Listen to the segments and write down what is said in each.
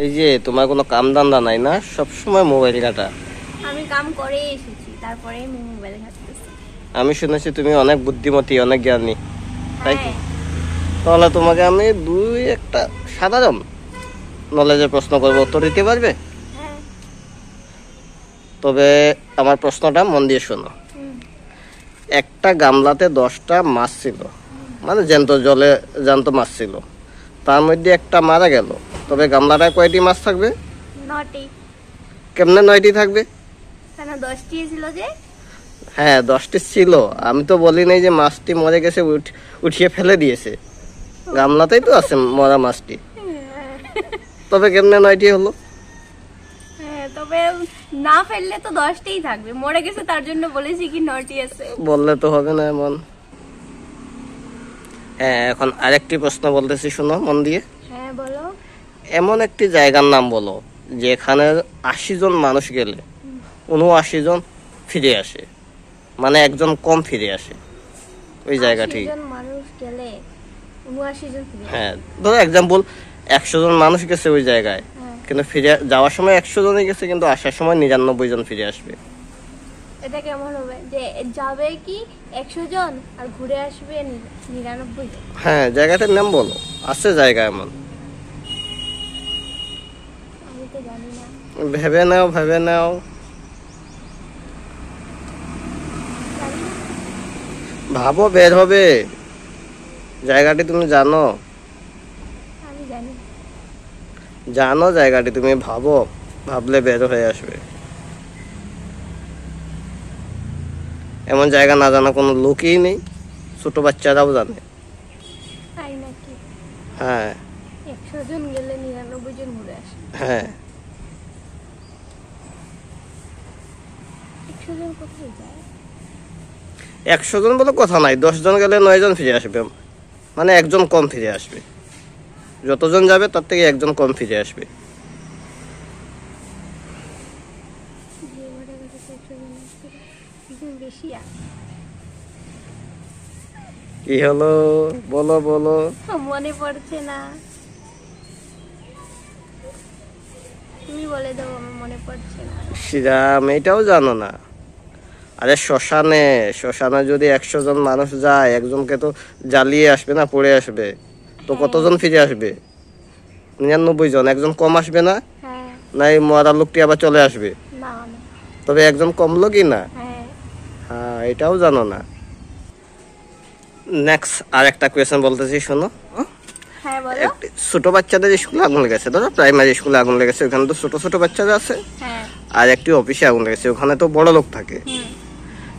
এই যে তোমার কোনো কাম ধান্দা নাই না, সব সময় মোবাইল ঘাটা। আমি কাম করে এসেছি, তারপরে আমি মোবাইল ঘাটতেছি। আমি শুনেছি তুমি অনেক বুদ্ধিমতী, অনেক জ্ঞানী, তাই কি? হ্যাঁ। তাহলে তোমাকে আমি একটা সাধারণ নলেজের প্রশ্ন করবো, উত্তর দিতে পারবে? হ্যাঁ। তবে আমার প্রশ্নটা মন দিয়ে শোনো। হুম। একটা গামলাতে 10টা মাছ ছিল, মানে জ্যান্ত মাছ ছিল। তার মধ্যে একটা মারা গেল, তবে গামলাটায় কয়টি মাছ থাকবে? 9টি। কেমনে 9টি থাকবে? কেন 10টি ছিল যে? হ্যাঁ 10টি ছিল, আমি তো বলি নাই যে মাছটি মরে গেছে উঠিয়ে ফেলে দিয়েছে, গামলাতেই তো আছে মরা মাছটি। তবে কেমনে 9টি হলো? হ্যাঁ, তবে না ফেললে তো 10টিই থাকবে, মরে গেছে তার জন্য বলেছি কি 9টি আছে। বললে তো হবে না এমন। হ্যাঁ, এখন আরেকটি প্রশ্ন বলতেছি, শোনো মন দিয়ে। হ্যাঁ বলো। এমন একটি জায়গার নাম বলো যেখানে 80 জন মানুষ গেলে 79 জন ফিরে আসে, মানে একজন কম ফিরে আসে ওই জায়গাটি। 80 জন মানুষ গেলে 79 জন ফিরে আসে। হ্যাঁ, ধরো এক্সাম্পল 100 জন মানুষ গেছে ওই জায়গায়, কিন্তু ফিরে যাওয়ার সময় 100 জনই গেছে, কিন্তু আসার সময় 99 জন ফিরে আসবে। এটা কেমন হবে যে যাবে কি 100 জন আর ঘুরে আসবে 99 জন? হ্যাঁ, জায়গাটার নাম বলো, আছে জায়গা এমন। আমি তো জানি না। ভেবে নাও, ভেবে নাও। জানি না। ভাবো, বের হবে। জায়গাটি তুমি জানো? আমি জানি। জানো জায়গাটি, তুমি ভাবো, ভাবলে বের হয়ে আসবে। এমন জায়গা না জানা কোনো লোকই নেই, ছোট বাচ্চারাও জানে। তাই নাকি? হ্যাঁ 100 জন গেলে 99 জন ঘুরে আসে। হ্যাঁ। 100 জন কোথায় যায়? 100 জন বলে কথা নাই, 10 জন গেলে 9 জন ফিরে আসবে, মানে একজন কম ফিরে আসবে। যতজন যাবে তার থেকে একজন কম ফিরে আসবে। যে ঘরে ঘরে 100 জন আসবে, একজন বেশি আসে। কি হলো, বলো বলো। মনে পড়ছে না, তুমি বলে দাও, আমার মনে পড়ছে না। শ্রীরাম, এটাও জানো না? আরে শ্মশানে যদি 100 জন মানুষ যায়, একজনকে তো জ্বালিয়ে আসবে না, পড়ে আসবে, তো কতজন ফিরে আসবে? 99 জন। একজন কম আসবে না? হ্যাঁ। না এই মরা লোকটি আবার চলে আসবে? না না। তবে একজন কমলো কি না? হ্যাঁ। হ্যাঁ, এটাও জানো না। নেক্সট আর একটা কোয়েশ্চেন বলতেছি, শোনো। হ্যাঁ বলো। ছোট বাচ্চাদের স্কুলে আগুন লেগেছে, ধরো প্রাইমারি স্কুলে আগুন লেগেছে, ওখানে তো ছোট ছোট বাচ্চারা আছে। হ্যাঁ। আর একটি অফিসে আগুন লেগেছে, ওখানে তো বড় লোক থাকে। হুম।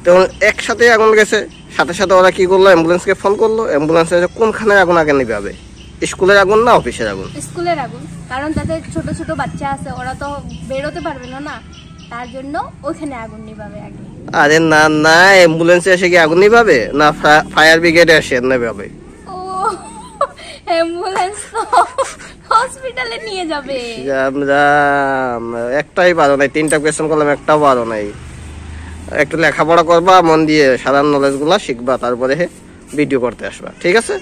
তো একসাথে আগুন লেগেছে, সাথে সাথে ওরা কি করলো, অ্যাম্বুলেন্সকে ফোন করলো। অ্যাম্বুলেন্সে কোনখানে আগুন আগে নিভাবে? স্কুলের আগুন না অফিসের আগুন? স্কুলের আগুন, কারণ তাদের ছোট ছোট বাচ্চা আছে, ওরা তো বেরোতে পারবে না, না তার জন্য ওখানে আগুন নিভাবে আগে। আরে না না, অ্যাম্বুলেন্সে এসে কি আগুন নিভাবে? না ফায়ার ব্রিগেডে এসে নিভাবে? ও, অ্যাম্বুলেন্স তো হসপিটালে নিয়ে যাবে। রাম রাম, একটাই পারো নাই, 3টা কোয়েশ্চেন করলাম, একটাও পারো নাই। একটু লেখাপড়া করবা মন দিয়ে, সাধারণ নলেজ গুলা শিখবা, তারপরে ভিডিও করতে আসবা, ঠিক আছে?